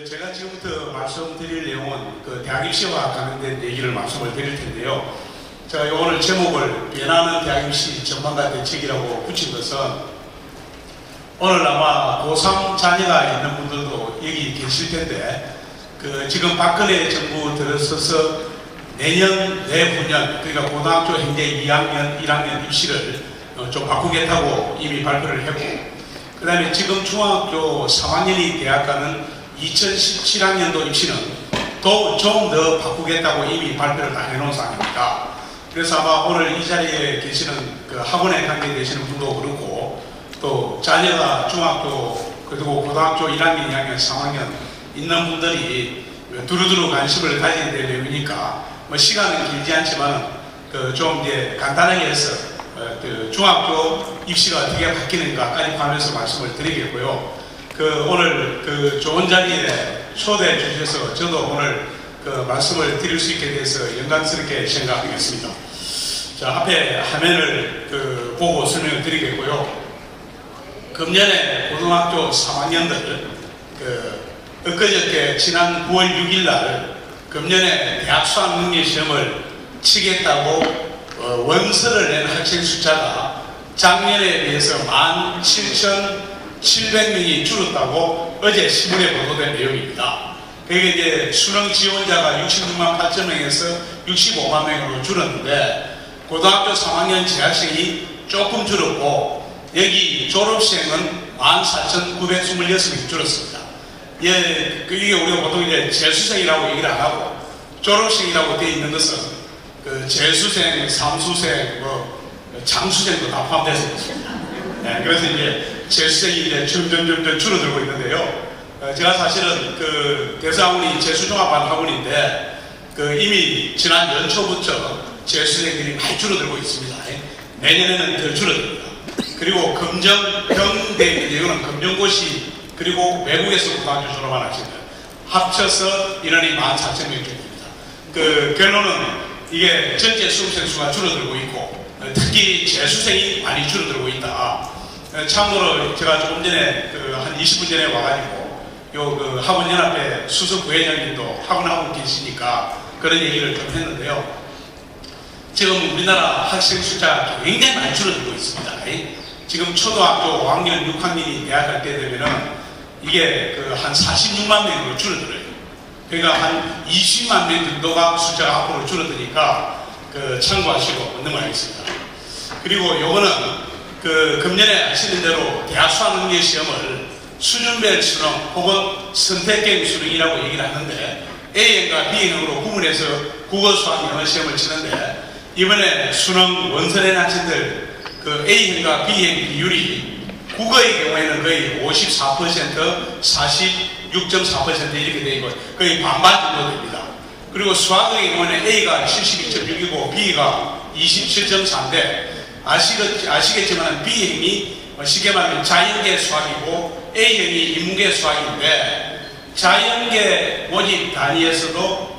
제가 지금부터 말씀드릴 내용은 대학 입시와 관련된 얘기를 말씀을 드릴 텐데요. 제가 오늘 제목을 변하는 대학 입시 전망과 대책이라고 붙인 것은 오늘 아마 고3 자녀가 있는 분들도 여기 계실 텐데 지금 박근혜 정부 들어서서 내년, 내후년, 그러니까 고등학교 현재 2학년, 1학년 입시를 좀 바꾸겠다고 이미 발표를 했고, 그 다음에 지금 중학교 3학년이 대학 가는 2017학년도 입시는 또 좀 더 바꾸겠다고 이미 발표를 다 해놓은 상황입니다. 그래서 아마 오늘 이 자리에 계시는 학원에 관계되시는 분도 그렇고, 또 자녀가 중학교, 그리고 고등학교 1학년, 2학년, 3학년 있는 분들이 두루두루 관심을 가지게 될 내용이니까, 시간은 길지 않지만, 좀 이제 간단하게 해서, 중학교 입시가 어떻게 바뀌는가까지 하면서 말씀을 드리겠고요. 오늘 좋은 자리에 초대해 주셔서 저도 오늘 말씀을 드릴 수 있게 돼서 영광스럽게 생각하겠습니다. 자, 앞에 화면을 보고 설명을 드리겠고요. 금년에 고등학교 3학년들, 엊그저께 지난 9월 6일 날 금년에 대학 수학능력시험을 치겠다고 원서를 낸 학생 숫자가 작년에 비해서 17,700명이 줄었다고 어제 신문에 보도된 내용입니다. 그게 이제 수능 지원자가 66만 8천 명에서 65만 명으로 줄었는데, 고등학교 3학년 재학생이 조금 줄었고, 여기 졸업생은 14,926명이 줄었습니다. 이게 우리가 보통 이제 재수생이라고 얘기를 안 하고, 졸업생이라고 되어 있는 것은 재수생, 삼수생, 장수생도 다 포함되어 있습니다. 네, 그래서 이제 재수생이 이제 점점 줄어들고 있는데요. 제가 사실은 대서학원이 재수종합반 학원인데, 이미 지난 연초부터 재수생들이 많이 줄어들고 있습니다. 내년에는 더 줄어듭니다. 그리고 경대, 이거는 검정고시, 그리고 외국에서 고등학교 졸업한 학생들 합쳐서 인원이 14,000명 정도입니다. 결론은 이게 전체 수험생 수가 줄어들고 있고, 특히 재수생이 많이 줄어들고 있다. 참고로 제가 조금 전에 한 20분 전에 와가지고 학원연합회 수석 부회장님도 학원하고 계시니까 그런 얘기를 좀 했는데요. 지금 우리나라 학생 숫자가 굉장히 많이 줄어들고 있습니다. 지금 초등학교 5학년, 6학년이 대학 갈 때 되면은 이게 한 46만 명으로 줄어들어요. 그러니까 한 20만 명 정도가 숫자가 앞으로 줄어드니까 참고하시고 넘어가겠습니다. 그리고 요거는 금년에 아시는 대로 대학 수학능력시험을 수준별 수능 혹은 선택형 수능이라고 얘기를 하는데, A형과 B형으로 구분해서 국어, 수학, 영어 시험을 치는데, 이번에 수능 원서낸 학생들 A형과 B형 비율이 국어의 경우에는 거의 54%, 46.4% 이렇게 되어 있고 거의 반반 정도 됩니다. 그리고 수학의 경우는 A가 72.6이고 B가 27.4인데, 아시겠지만 B형이 쉽게 말하면 자연계 수학이고 A형이 인문계 수학인데, 자연계 모집 단위에서도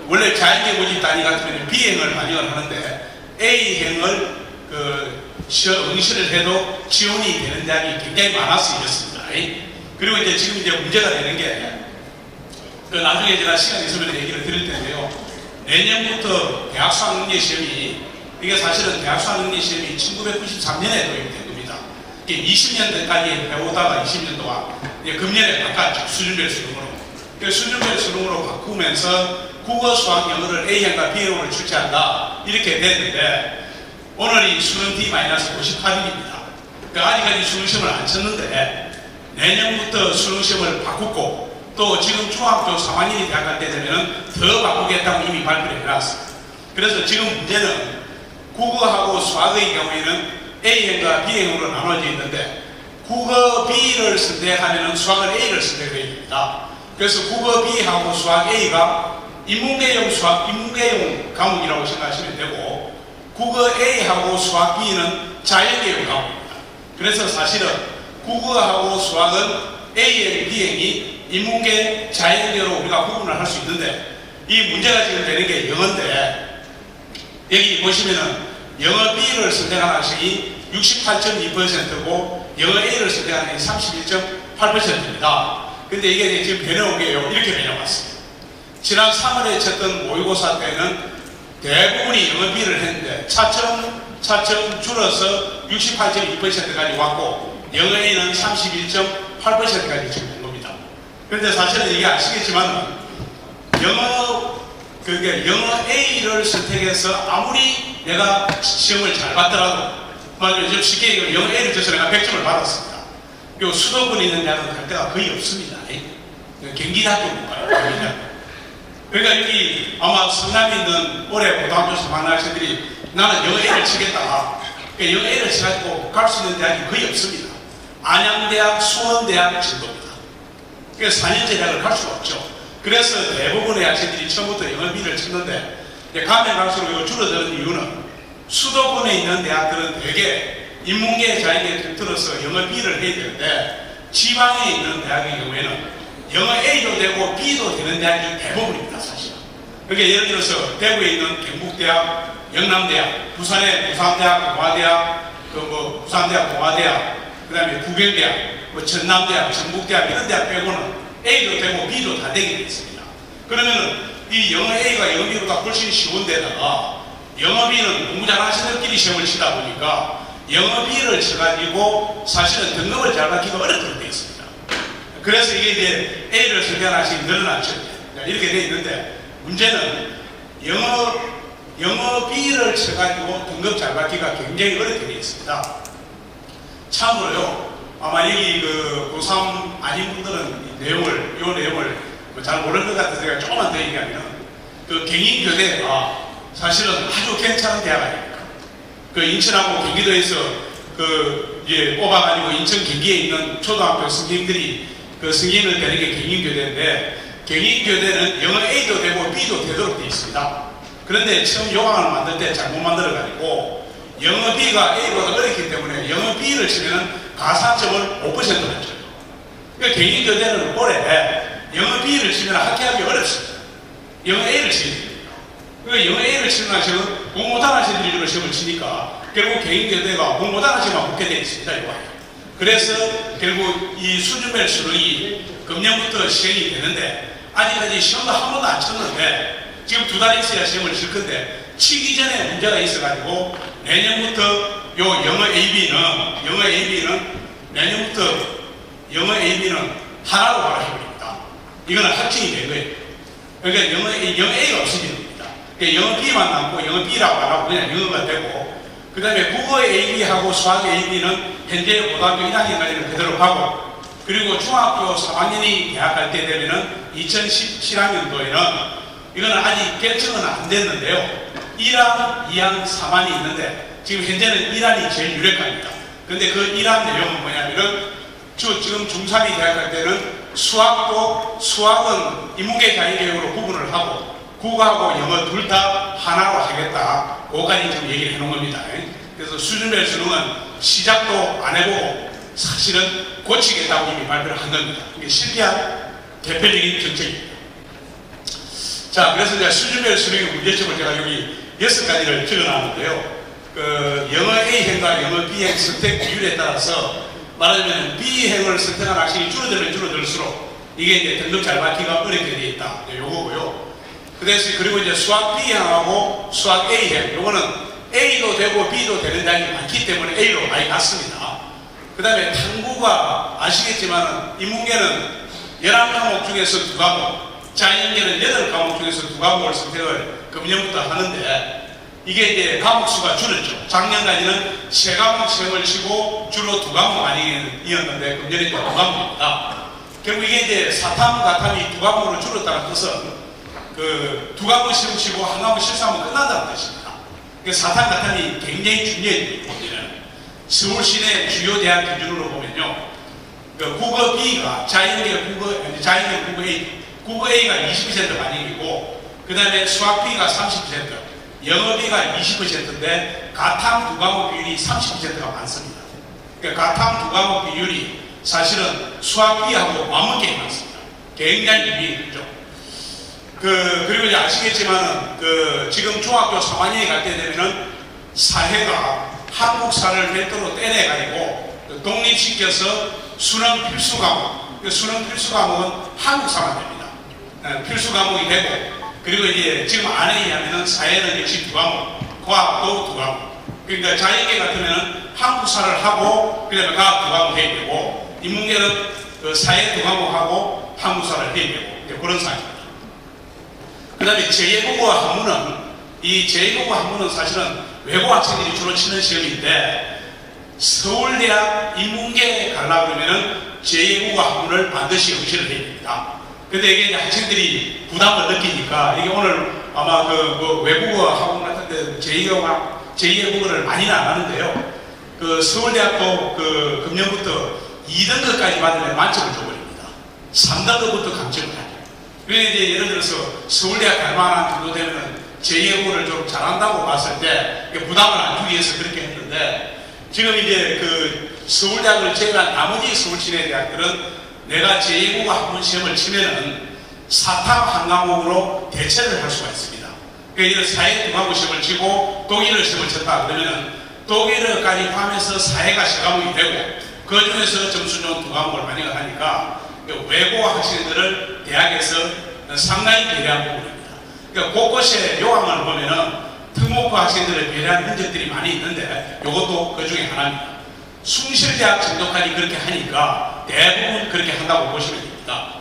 원래 자연계 모집 단위 같으면 B형을 반영을 하는데, A형을 응시를 해도 지원이 되는 대학이 굉장히 많아서 이렇습니다. 그리고 이제 지금 문제가 되는 게, 나중에 제가 시간 있으면 얘기를 드릴 텐데요. 내년부터 대학 수학능력시험이, 이게 사실은 대학 수학능력시험이 1993년에 도입된 겁니다. 이게 20년 전까지 배우다가 20년 동안 금년에 바꿨죠. 수준별 수능으로. 수준별 수능으로 바꾸면서 국어, 수학, 영어를 A형과 B형으로 출제한다. 이렇게 됐는데, 오늘이 수능 D-58일입니다. 아직까지 수능시험을 안 쳤는데, 내년부터 수능시험을 바꾸고, 또 지금 중학교 3학년이 대학 갈 때 되면 더 바꾸겠다고 이미 발표를 해놨습니다. 그래서 지금 문제는 국어하고 수학의 경우에는 A형과 B형으로 나눠져 있는데, 국어 B를 선택하면 수학을 A를 선택해야 됩니다. 그래서 국어 B하고 수학 A가 인문계용 수학, 인문계용 과목이라고 생각하시면 되고, 국어 A하고 수학 B는 자연계용 과목입니다. 그래서 사실은 국어하고 수학은 A형, B형이 인문계, 자연계로 우리가 구분을 할 수 있는데, 이 문제가 지금 되는 게 영어인데, 여기 보시면은 영어 B를 선택한 학생이 68.2%고 영어 A를 선택한 학생이 31.8%입니다. 근데 이게 지금 변해온 게요. 이렇게 변해왔어요. 지난 3월에 쳤던 모의고사 때는 대부분이 영어 B를 했는데 차츰 줄어서 68.2%까지 왔고 영어 A는 31.8%까지 지금 된 겁니다. 그런데 사실은 이게 아시겠지만 영어 A를 선택해서 아무리 내가 시험을 잘 봤더라도 좀 쉽게 얘기하면 영어 A를 쳐서 내가 100점을 받았습니다. 그리고 수도권에 있는 대학은 갈 데가 거의 없습니다. 경기대학교인가요? 경기대학교. 그러니까 여기 아마 성남에 있는 올해 고등학교 3학년 학생들이 나는 영어 A를 치겠다. 그러니까 영어 A를 쳐가지고 갈 수 있는 대학이 거의 없습니다. 안양대학, 수원대학 정도입니다. 그래서 4년제 대학을 갈 수가 없죠. 그래서 대부분의 학생들이 처음부터 영어 B를 쳤는데 가면 갈수록 이거 줄어드는 이유는 수도권에 있는 대학들은 대개 인문계 자격에 들어서 영어 B를 해야 되는데 지방에 있는 대학의 경우에는 영어 A도 되고 B도 되는 대학이 대부분입니다, 사실. 그러니까 예를 들어서 대구에 있는 경북대학, 영남대학, 부산의 부산대학, 동아대학, 부산대학, 동아대학, 그 다음에 부경대학, 전남대학, 전북대학 이런 대학 빼고는 A도 되고 B도 다 되게 되어 있습니다. 그러면은 이 영어 A가 영어 B보다 훨씬 쉬운 데다가 영어 B는 공부 잘하시는 분들끼리 시험을 치다 보니까 영어 B를 쳐가지고 사실은 등급을 잘 받기가 어렵게 되어 있습니다. 그래서 이게 이제 A를 선택하는 학생이 늘어났죠. 이렇게 되어 있는데 문제는 영어 B를 쳐가지고 등급 잘 받기가 굉장히 어렵게 되어 있습니다. 참고로요, 아마 여기 고3 아닌 분들은 이 내용을 잘 모를 것 같아서 제가 조금만 더 얘기하면 경인교대가 사실은 아주 괜찮은 대학 아닙니까? 인천하고 경기도에서 이제 뽑아가지고 인천 경기에 있는 초등학교 선생님들이 승인을 되는 게 경인교대인데 경인교대는 영어 A도 되고 B도 되도록 되어 있습니다. 그런데 처음 요강을 만들 때 잘못 만들어가지고 영어 B가 A보다 어렵기 때문에 영어 B를 치면은 가산점을 5%를 줘요. 그러니까 경인교대는 올해 영어 B를 치면 합격하기 어렵습니다. 영어 A를 치면 됩니다. 그러니까 영어 A를 치는 학생은 공부 못하는 학생들이 주로 시험을 치니까 결국 경인교대가 공부 못하는 학생만 붙게 되어 있습니다. 이거. 그래서 결국 이 수준별 수능이 금년부터 시행이 되는데 아직까지 시험도 한 번도 안 쳤는데 지금 2달 있어야 시험을 칠 건데 치기 전에 문제가 있어가지고 내년부터 요 영어 AB는 내년부터 영어 AB는 하나로 바라해버립니다. 이거는 확정이 된 거예요. 그러니까 영어 A가 없어지는 겁니다. 그러니까 영어 B만 남고 영어 B라고 안 하고 그냥 영어가 되고 그 다음에 국어 AB하고 수학 AB는 현재 고등학교 1학년까지는 그대로 가고 그리고 중학교 3학년이 대학 갈 때 되면은 2017학년도에는 이거는 아직 결정은 안 됐는데요. 1학, 2학, 3학이 있는데 지금 현재는 1학이 제일 유력합니다. 근데 그 1학 내용은 뭐냐면은 지금 중3이 대학 갈 때는 수학은 인문계 자유교육으로 구분을 하고 국어하고 영어 둘 다 하나로 하겠다. 그거까지 지금 얘기를 해놓은 겁니다. 그래서 수준별 수능은 시작도 안 해보고 사실은 고치겠다고 이미 발표를 한 겁니다. 이게 실패한 대표적인 정책입니다. 자, 그래서 이제 수준별 수능의 문제점을 제가 여기 6가지를 적어놨는데요. 영어 A행과 영어 B행 선택 비율에 따라서 말하자면 B행을 선택한 학생이 줄어들면 줄어들수록 이게 이제 등급 잘 받기가 어렵게 되어 있다. 요거고요. 그리고 이제 수학 B행하고 수학 A행, 요거는 A도 되고 B도 되는 대학이 많기 때문에 A로 많이 갔습니다. 그 다음에 탐구가 아시겠지만 인문계는 11과목 중에서 2과목, 자연계는 8과목 중에서 2과목을 선택을 금년부터 하는데 이게 이제 과목 수가 줄었죠. 작년까지는 3과목 시험을 치고 주로 2과목 아니었는데 금년에 이제 2과목입니다. 결국 이게 이제 사탐, 가탐이 2과목으로 줄었다는 뜻은 2과목 시험 치고 1과목 실수하면 끝난다는 뜻입니다. 사탐, 가탐이 굉장히 중요해집니다. 서울 시내 주요 대학 기준으로 보면요. 국어 B가 자연계 국어 A, 국어 A가 20% 반영이고 그 다음에 수학 B가 30%, 영어 B가 20%인데 가탐 2과목 비율이 30%가 많습니다. 그러니까 가탐 2과목 비율이 사실은 수학 B하고 맞먹게 많습니다. 굉장히 유리했죠. 그리고 이제 아시겠지만은 지금 중학교 3학년이 갈 때 되면은 사회가 한국사를 별도로 떼내가지고 독립시켜서 수능 필수 과목, 수능 필수 과목은 한국사만 됩니다. 필수 과목이 되고, 그리고 이제 지금 안에 의하면은 사회는 역시 2과목, 과학도 2과목. 그러니까 자연계 같으면은 한국사를 하고, 그 다음에 과학 2과목 해야 되고, 인문계는 그 사회 2과목하고 한국사를 해야 되고, 그런 상황입니다. 그 다음에 제2국어 한문은, 이 제2국어 한문은 사실은 외국 학생들이 주로 치는 시험인데, 서울대학 인문계에 가려고 그러면은 제2국어 한문을 반드시 응시를 해야 됩니다. 근데 이게 학생들이 부담을 느끼니까, 이게 오늘 아마 그 외국어 학원 같은 데 제2의 국어를 많이는 안 하는데요. 그 서울대학도 그 금년부터 2등급까지 받으면 만점을 줘버립니다. 3등급부터 감점을 하죠. 그래서 이제 예를 들어서 서울대학 갈 만한 정도 되면 제2의 국어를 좀 잘한다고 봤을 때 부담을 안 주기 위해서 그렇게 했는데, 지금 이제 그 서울대학을 제외한 나머지 서울시내 대학들은 내가 제2국어 학문 시험을 치면은 사탐 한 과목으로 대체를 할 수가 있습니다. 그러니까 사회 2과목 시험을 치고 독일어 시험을 쳤다 그러면은 독일어까지 포함해서 사회가 10과목이 되고, 그 중에서 점수는 2과목을 반영을 하니까 외고 학생들을 대학에서 상당히 배려한 부분입니다. 그러니까 곳곳에 요강을 보면은 특목고 학생들을 배려한 흔적들이 많이 있는데, 이것도 그 중에 하나입니다. 숭실대학 정도까지 그렇게 하니까 대부분 그렇게 한다고 보시면 됩니다.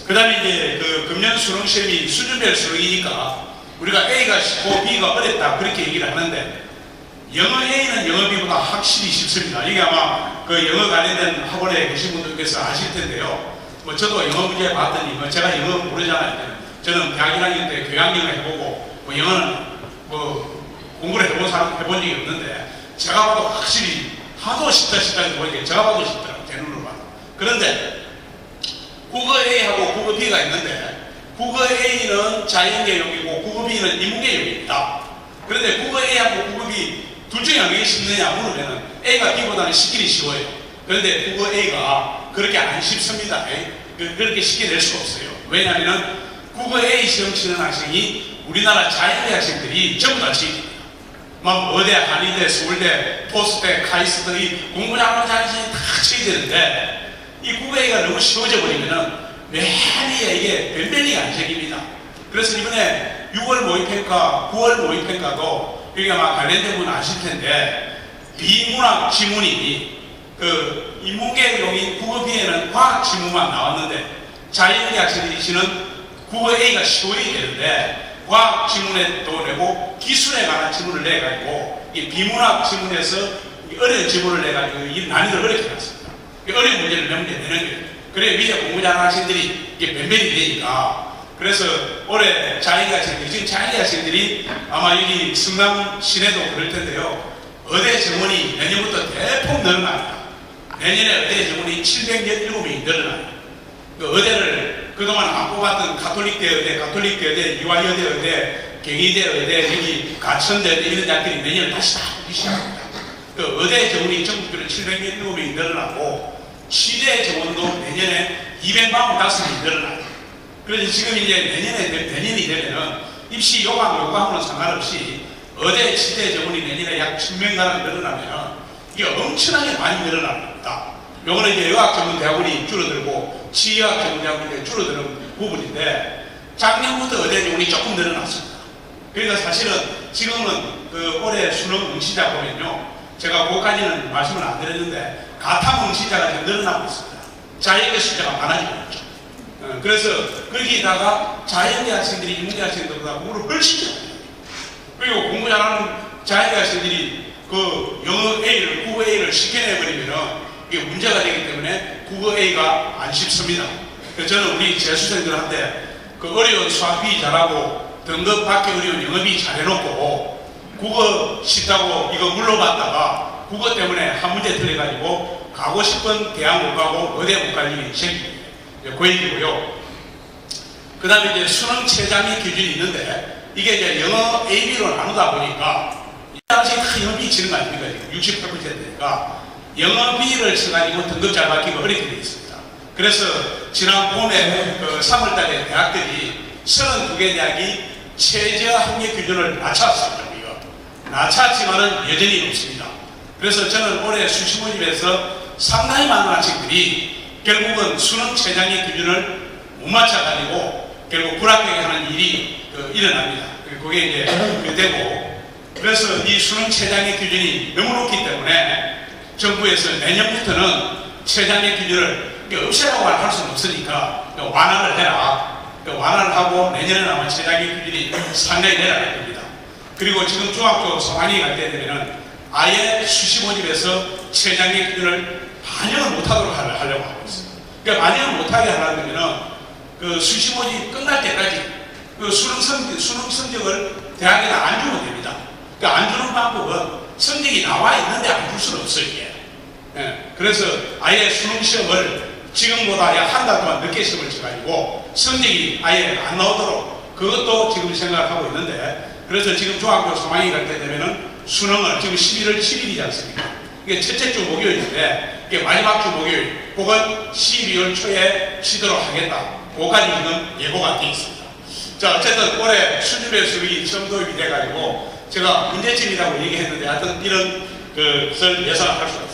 그 다음에 이제 그 금년 수능 시험이 수준별 수능이니까 우리가 A가 쉽고 B가 어렵다 그렇게 얘기를 하는데, 영어 A는 영어 B보다 확실히 쉽습니다. 이게 아마 그 영어 관련된 학원에 계신 분들께서 아실 텐데요. 뭐 저도 영어 문제 봤더니 뭐 제가 영어 모르잖아요. 저는 대학 1학년 때 교양영어 해보고 뭐 영어는 뭐 공부를 해본 적이 없는데, 제가 봐도 확실히 하도 쉽다 보니까 제가 봐도 쉽더라고요. 제 눈으로 봐도. 그런데 국어 A하고 국어 B가 있는데, 국어 A는 자연계용이고 국어 B는 인문계용입니다. 그런데 국어 A하고 국어 B 둘 중에 어느 게 쉽느냐 물으면 A가 B보다는 쉽기는 쉬워요. 그런데 국어 A가 그렇게 안 쉽습니다. 그렇게 쉽게 낼 수가 없어요. 왜냐하면 국어 A 시험 치는 학생이 우리나라 자연계 학생들이 전부 다 치입니다. 막 어대, 한의대, 서울대, 포스대, 카이스트 이 공부 잘하는 자연생이 다 쳐야 되는데, 이 국어 A가 너무 쉬워져 버리면은 매일 이게 변변히가 안 생깁니다. 그래서 이번에 6월 모의평가, 9월 모의평가도 여기 아마 관련된 분은 아실 텐데, 비문학 지문이 그 인문계용인 국어 B에는 과학 지문만 나왔는데, 자연계 학생들이 치는 국어 A가 쉬워야 되는데 과학 지문에도 내고 기술에 관한 지문을 내가지고 이 비문학 지문에서 어려운 지문을 내가지고 이 난이도를 어렵게 해놨습니다. 어려운 문제를 몇 문제 내는 거예요. 그래 미래 공부 잘하는 학생들이 이게 변별이 되니까. 그래서 올해 자연계 학생들이, 지금 자연계 학생들이 아마 여기 성남 시내도 그럴 텐데요. 의대 정원이 내년부터 대폭 늘어납니다. 내년에 의대 정원이 717명이 늘어나요. 그 의대를 그동안 안 뽑았던 가톨릭대 의대, 유아여대 의대, 경희대 의대, 여기 가천대 의대 이런 대학들이 내년에 다시 다 오기 시작합니다. 그 의대 정원이 전국적으로 717명이 늘어나고, 치대 정원도 내년에 245명이 늘어나요. 그래서 지금 이제 내년이 되면은 입시 요강으로는 상관없이 의대, 치대 정원이 내년에 약 1000명가량 늘어나면 이게 엄청나게 많이 늘어납니다. 요거는 이제 의학 전문 대학원이 줄어들고 치의학 전문 대학원이 줄어드는 부분인데, 작년부터 의대 정원이 조금 늘어났습니다. 그러니까 사실은 지금은 그 올해 수능 응시자 보면요, 제가 그것까지는 말씀을 안 드렸는데 가탐 응시자가 지금 늘어나고 있습니다. 자연계 숫자가 많아지고 있죠. 그래서 거기다가 자연계 학생들이 인문계 학생들보다 공부를 훨씬 잘합니다. 그리고 공부 잘하는 자연계 학생들이 그 영어 A를, 국어 A를 시켜내버리면은 이게 문제가 되기 때문에 국어 A가 안 쉽습니다. 그래서 저는 우리 재수생들한테 그 어려운 수학 B 잘하고 등급 받기 어려운 영어 B 잘해놓고 국어 쉽다고 이거 물러봤다가 국어 때문에 한 문제 틀려가지고 가고 싶은 대학 못 가고 의대 못 갈 일이 생깁니다. 그 얘기고요. 그 다음에 이제 수능 최장기 기준이 있는데, 이게 이제 영어 A, B로 나누다 보니까 이 당시에 다 영어 B 치는 거 아닙니까? 68%니까 영어 B를 쳐가지고 등급 잘 받기가 어렵게 되어 있습니다. 그래서 지난 봄에 그 3월달에 대학들이 32개 대학이 최저 합격 기준을 낮췄습니다. 낮췄지만은 여전히 높습니다. 그래서 저는 올해 수시 모집에서 상당히 많은 학생들이 결국은 수능 최장의 기준을 못 맞춰가지고 결국 불합격에 하는 일이 일어납니다. 그게 이제 되고, 그래서 이 수능 최장의 기준이 너무 높기 때문에 정부에서 내년부터는 최장의 기준을 없애라고 할 수는 없으니까 완화를 해라. 완화를 하고 내년에 아마 최장의 기준이 상당히 내려갈 겁니다. 그리고 지금 중학교 3학년이 갈 때 되면은 아예 수시 모집에서 최장의 기준을 반영을 못하도록 하려고 하고 있습니다. 그러니까 반영을 못하게 하려면은 그 수시 모집 끝날 때까지 그 수능 성적을 대학에다 안 주면 됩니다. 그러니까 안 주는 방법은 성적이 나와 있는데 안 줄 수는 없어요, 이게. 예, 그래서 아예 수능 시험을 지금보다 약 한 달 동안 늦게 시험을 쳐가지고 성적이 아예 안 나오도록 그것도 지금 생각을 하고 있는데, 그래서 지금 중학교 3학년이 갈 때 되면은 수능을 지금 11월 7일이지 않습니까? 이게 첫째 주 목요일인데 이게 마지막 주 목요일 혹은 12월 초에 치도록 하겠다. 그거까지 지금 예고가 되어 있습니다. 자, 어쨌든 올해 수준별 수능이 처음 도입이 돼가지고 제가 문제점이라고 얘기했는데 하여튼 이런 것을 예상할 수 없습니다.